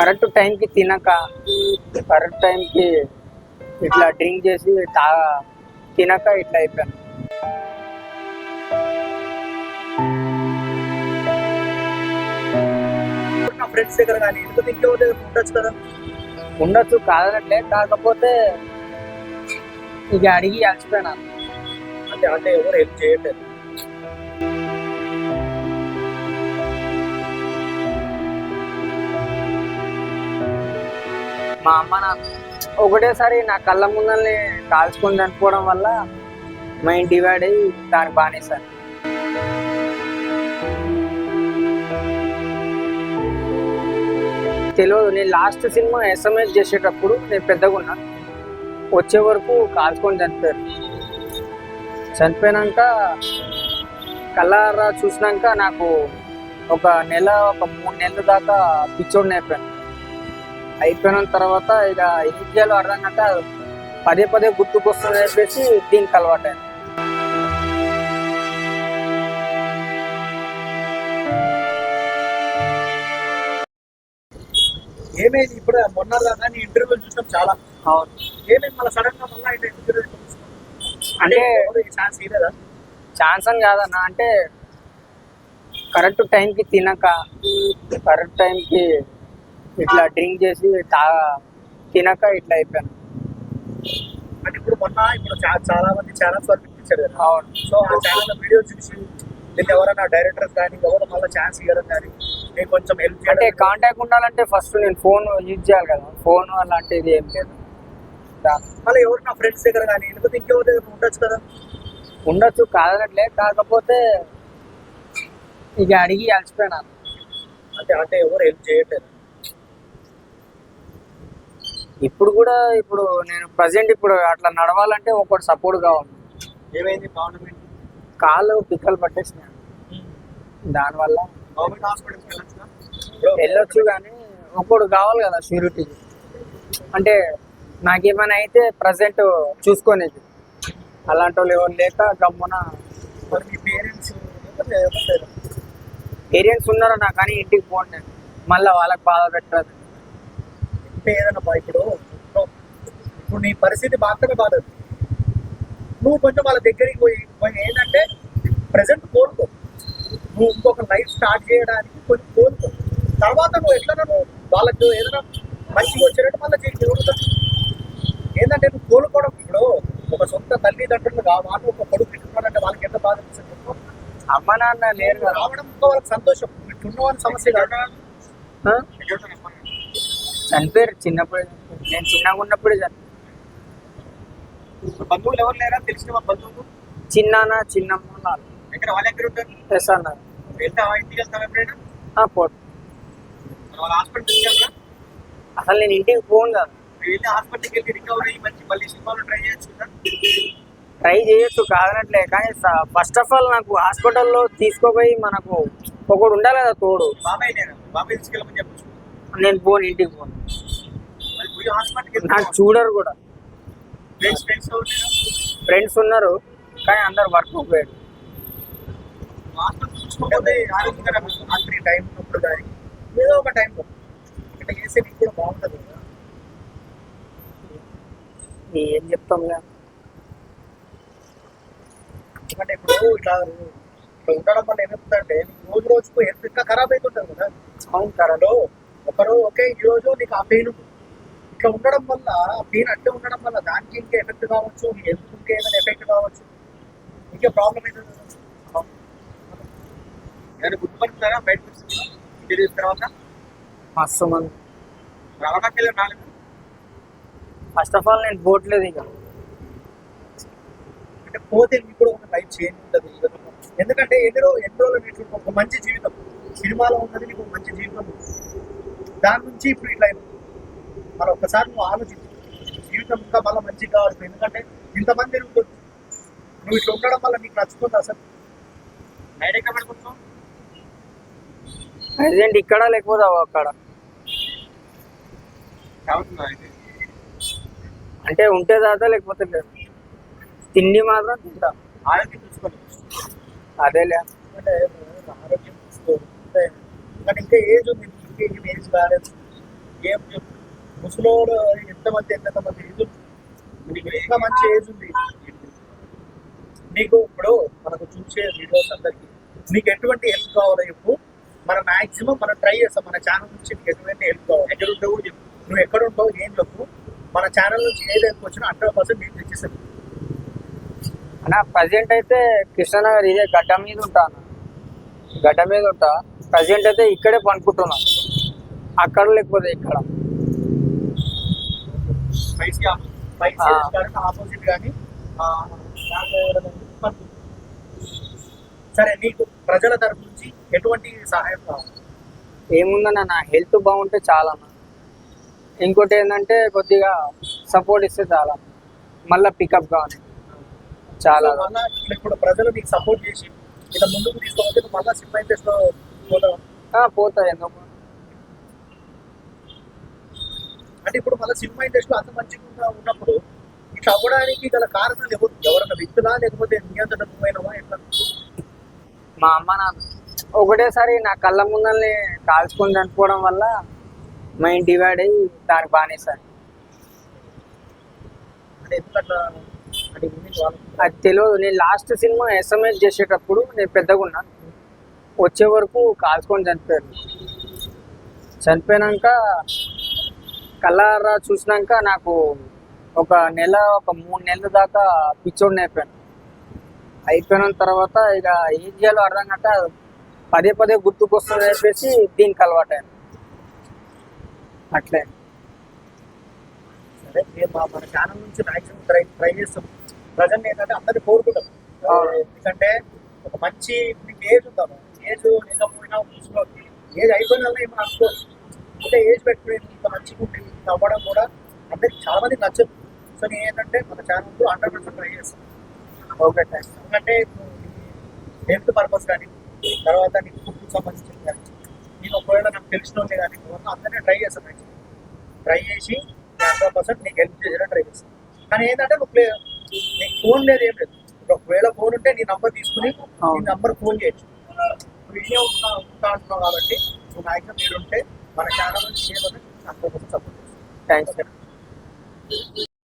Correct టైంకి తినక correct టైంకి ఇట్లా డ్రింక్ చేసి తినక ఇట్లా అయిపోయాను. నా ఫ్రెండ్స్ దగ్గర కానీ ఎందుకు ఇంకెవరి దగ్గర ఉండొచ్చు కదా. ఉండొచ్చు కాదనట్లే, కాకపోతే ఇక అడిగి అలసిపోయినా. అంటే అంటే ఎవరు హెల్ప్ చేయట్లేదు. మా అమ్మ నాన్న ఒకటేసారి నా కళ్ళ ముందల్ని కాల్చుకొని చనిపోవడం వల్ల మైండ్ డివైడ్ అయ్యి దానికి బానేసాను. తెలియదు, నేను లాస్ట్ సినిమా ఎస్ఎంఎస్ చేసేటప్పుడు నేను పెద్దగా ఉన్నా, వచ్చే వరకు కాల్చుకొని చనిపోయారు. చనిపోయినాక కళ్ళారా చూసినాక నాకు ఒక 3 నెలల దాకా పిచ్చోడిని అయిపోయిన తర్వాత ఇక ఏం చేయాలో అర్థం కాక పదే పదే గుర్తుకొస్తుంది చెప్పేసి దీనికి అలవాటు. ఏమైంది ఇప్పుడు మొన్న దాకా ఇంటర్వ్యూ చూసాం చాలా. అవును. ఏమైంది మళ్ళీ సడన్ గా మళ్ళీ ఇంటర్వ్యూ అంటే ఛాన్స్ ఇవ్వలేదా? ఛాన్స్ అని కాదన్న, అంటే కరెక్ట్ టైంకి తినక కరెక్ట్ టైంకి ఇట్లా డ్రింక్ చేసి తినక ఇట్లా అయిపోయాను. అంటే ఇప్పుడు చాలా మంది ఛానల్స్ వరకు ఇచ్చారు కదా. అవును. సో ఆ ఛానల్ వీడియో చూసి దీన్ని ఎవరైనా డైరెక్టర్స్ కానీ ఎవరు మళ్ళీ ఛాన్స్ ఇవ్వడం కానీ నేను కొంచెం హెల్ప్ అంటే కాంటాక్ట్ ఉండాలంటే ఫస్ట్ నేను ఫోన్ యూజ్ చేయాలి కదా. ఫోన్ అలాంటిది ఏం లేదు. మళ్ళీ ఎవరు నా ఫ్రెండ్స్ దగ్గర కానీ లేకపోతే ఇంకెవరి దగ్గర ఉండొచ్చు కదా. ఉండొచ్చు కాదనట్లే, కాకపోతే ఇక అడిగి అలసిపోయినా. అంటే అంటే ఎవరు హెల్ప్ చేయట్లేదు. ఇప్పుడు నేను ప్రజెంట్ ఇప్పుడు అట్లా నడవాలంటే ఒకటి సపోర్ట్ కావాలి. ఏమైంది గవర్నమెంట్ కాళ్ళు పిక్కలు పట్టేసినాయి, దానివల్ల గవర్నమెంట్ హాస్పిటల్కి వెళ్ళొచ్చు కానీ ఒకడు కావాలి కదా షూరిటీ. అంటే నాకేమైనా అయితే ప్రజెంట్ చూసుకునేది, అలాంటి వాళ్ళు ఎవరు లేక గమ్మున. మరి మీ పేరెంట్స్ పేరెంట్స్ ఉన్నారో నాకు, కానీ ఇంటికి పోండి మళ్ళీ వాళ్ళకి బాధ పెట్టదు. ఏదైనా ఇప్పుడు నీ పరిస్థితి మాత్రమే బాధ. నువ్వు కొంచెం వాళ్ళ దగ్గరికి పోయి ఏంటంటే ప్రజెంట్ కోరుకో, నువ్వు ఇంకొక లైఫ్ స్టార్ట్ చేయడానికి కొంచెం కోరుకో. తర్వాత నువ్వు ఎట్లా వాళ్ళకి ఏదైనా మంచిగా వచ్చినట్టు మళ్ళీ చేయగలుగుతావు. ఏంటంటే నువ్వు కోలుకోవడం. ఇప్పుడు ఒక సొంత తల్లిదండ్రులు వాళ్ళు ఒక కొడుకు ఇట్టున్నారంటే వాళ్ళకి ఎంత బాధ అనిపిస్తుంది. అమ్మ నాన్న లేరు రావడం వాళ్ళకి సంతోషం. ఇట్టున్న సమస్య కాదు. చనిపోయారు చిన్నప్పుడు, నేను చిన్నగా ఉన్నప్పుడే చనిపోయారు. బంధువులు ఎవరు లేరా? తెలిసిన బంధువులు చిన్నమ్మ వాళ్ళు ఎక్కడ వాళ్ళ దగ్గర ఉంటారు. ఎస్ అన్నారు. వెళ్తావా? ఇంటికి వెళ్తావా ఎప్పుడైనా? పోటు. వాళ్ళ హాస్పిటల్కి వెళ్ళా? అసలు నేను ఇంటికి పోను కదా. వెళ్ళి హాస్పిటల్కి వెళ్ళి రికవర్ అయ్యి మంచి మళ్ళీ సినిమాలు ట్రై చేయొచ్చు కాదనట్లే, కానీ ఫస్ట్ ఆఫ్ ఆల్ నాకు హాస్పిటల్లో తీసుకోపోయి మనకు ఒకడు ఉండాలి కదా తోడు. బాబాయ్ లేరా? బాబాయ్ తీసుకెళ్ళమని చెప్పచ్చు. నేను పోను, ఇంటికి పోను. హాస్పిటల్కి నాకు చూడరు కూడా. ఫ్రెండ్స్ ఉన్నారు కానీ అందరు వర్క్ పోయాడు. హాస్పిటల్ చూసుకోకపోతే రాత్రి టైం ఉన్నప్పుడు కానీ ఏదో ఒక టైంలో ఇట్లా చేస్తే నీకు కూడా బాగుంటుంది కదా. ఏం చెప్తాం కదా. ఎందుకంటే ఇప్పుడు ఇట్లా ఉండడం వల్ల ఏమవుతుందంటే రోజు రోజుకు హెల్త్ ఇంకా ఖరాబ్ అవుతుంటుంది కదా. అవును కరలో ఒకరు ఓకే ఈ రోజు నీకు ఆ పెయిన్ ఇట్లా ఉండడం వల్ల, పెయిన్ అట్టే ఉండడం వల్ల దానికి ఇంకా ఎఫెక్ట్ కావచ్చు, నీ హెల్త్ ఇంకా ఏదైనా ఎఫెక్ట్ కావచ్చు, ఇంకా ప్రాబ్లం అవుతుంది కదా. నేను గుర్తుపడుతున్నారా బయట ఇంటి తర్వాత మస్తు మంది రవాణాకి వెళ్ళి రాలేదు. ఫస్ట్ ఆఫ్ ఆల్ నేను పోవట్లేదు ఇక. అంటే పోతే నీకు కూడా ఒక లైఫ్ చేంజ్ ఉంటుంది. ఎందుకంటే ఎన్ని రోజులు నీకు ఒక మంచి జీవితం సినిమాలో ఉన్నది, నీకు మంచి జీవితం దాని నుంచి ఇప్పుడు ఇట్లా మరి ఒక్కసారి నువ్వు ఆలోచించు. జీవితం ఇంకా మళ్ళీ మంచిగా కావాలి. ఎందుకంటే ఇంతమంది నువ్వు ఇట్లా ఉండడం వల్ల నీకు నచ్చుతుంది అసలు. బయట ఎక్కడ పడుకుంటున్నావు? ప్రజెంట్ ఇక్కడ లేకపోతే అక్కడ అంటే ఉంటే దాదా లేకపోతే లేదు. తిండి మాత్రం తింటా. ఆరోగ్యం చూసుకోవాలి. అదేలే, అంటే ఆరోగ్యం చూసుకోవాలి. ఇంకా ఏజ్ ఉంది, ఏజ్ కాలేదు. ఏం చెప్పు ముసలోడు ఎంతమంది ఏజ్ నీకు ఇంకా మంచి ఏజ్ ఉంది నీకు ఇప్పుడు మనకు చూసే వీడియోస్ అందరికి నీకు ఎటువంటి హెల్ప్ కావాలో చెప్పు మన మాక్సిమం మనం ట్రై చేస్తాం మన ఛానల్ నుంచి నీకు ఎటువంటి హెల్ప్ కావాలి ఎక్కడ ఉంటావు చెప్పు నువ్వు ఎక్కడ ఉంటావు ఏం చెప్పు మన ఛానల్ నుంచి ఏది హెల్ప్ వచ్చినా 100% నేను తెచ్చిస్తాను అన్న ప్రజెంట్ అయితే కృష్ణనగర్ ఇదే గడ్డ మీద ఉంటాను, గడ్డ మీద ఉంటా. ప్రజెంట్ అయితే ఇక్కడే పనుకుంటున్నా, అక్కడ లేకపోతే ఇక్కడ. స్పైసీ ఆపోజిట్ కానీ సరే నీకు ప్రజల తరపు నుంచి ఎటువంటి సహాయం కావాలి ఏముందన్న, నా హెల్త్ బాగుంటే చాలా. ఇంకోటి ఏంటంటే కొద్దిగా సపోర్ట్ ఇస్తే చాలా, మళ్ళీ పికప్ కావాలి చాలా. మళ్ళీ ఇప్పుడు ప్రజలు నీకు సపోర్ట్ చేసి ఇలా ముందుకు తీసుకోవాలి మళ్ళీ సినిమా ఇండస్ట్రీలో పోతావు పోతా ఎందుకు అంటే ఇప్పుడు మళ్ళీ సినిమా ఇండస్ట్రీలో అంత మంచిగా ఉన్నప్పుడు ఇట్లా అవ్వడానికి గల కారణాలు ఎవరైనా వ్యక్తులా లేకపోతే నియంత్రణమైనవా ఎట్లా మా అమ్మ నాన్న ఒకటేసారి నా కళ్ళ ముందల్ని కాల్చుకొని చనిపోవడం వల్ల మైండ్ డివైడ్ అయ్యి దానికి బానేసారి. అంటే ఎందుకట్లా అంటే అది తెలియదు. నేను లాస్ట్ సినిమా SMS చేసేటప్పుడు నేను పెద్దగా ఉన్నా, వచ్చే వరకు కాల్చుకొని చనిపోయారు. చనిపోయినాక కళ్ళారా చూసినాక నాకు ఒక 3 నెలల దాకా పిచ్చోడిని అయిపోయిన తర్వాత ఇక ఏం చేయాలో అర్థం కాక పదే పదే గుర్తుకొస్తుంది చెప్పేసి దీనికి అలవాటైన అట్లే. సరే మేము మన ఛానల్ నుంచి మ్యాక్సిమం ట్రై చేస్తాం. ప్రజెంట్ ఏంటంటే అందరినీ కోరుకుంటాం, ఎందుకంటే ఒక మంచి మీకు ఏజ్ ఉందాము, ఏజ్ లేకపోయినా ఏజ్ అయిపోయిన వల్ల ఏమో అనుకోవచ్చు, అంటే ఏజ్ పెట్టుకుని ఇంత మంచిగా ఉండి అవ్వడం కూడా అందరికి చాలా మందికి నచ్చదు. సో నేను ఏంటంటే మన ఛానల్ 100% ట్రై చేస్తాను. Okay thanks. ఎందుకంటే హెల్త్ పర్పస్ కానీ తర్వాత నీకు ఫుడ్కి సంబంధించింది కానీ నేను ఒకవేళ నాకు తెలిసిన వాళ్ళే కానీ అందరినీ ట్రై చేస్తాను. యాక్చువల్లీ ట్రై చేసి 100% నీకు హెల్ప్ చేసేలా ట్రై చేస్తాను. కానీ ఏంటంటే నువ్వు నీకు ఫోన్ లేదు ఏం లేదు, ఒకవేళ ఫోన్ ఉంటే నీ నంబర్ తీసుకుని నీ నంబర్ ఫోన్ చేయొచ్చు. నువ్వు ఇదే ఉంటా అంటున్నావు కాబట్టి నువ్వు మ్యాక్సిమం మీరు ఉంటే మన ఛానల్ నుంచి 100% సపోర్ట్ చేస్తాను. థ్యాంక్స్.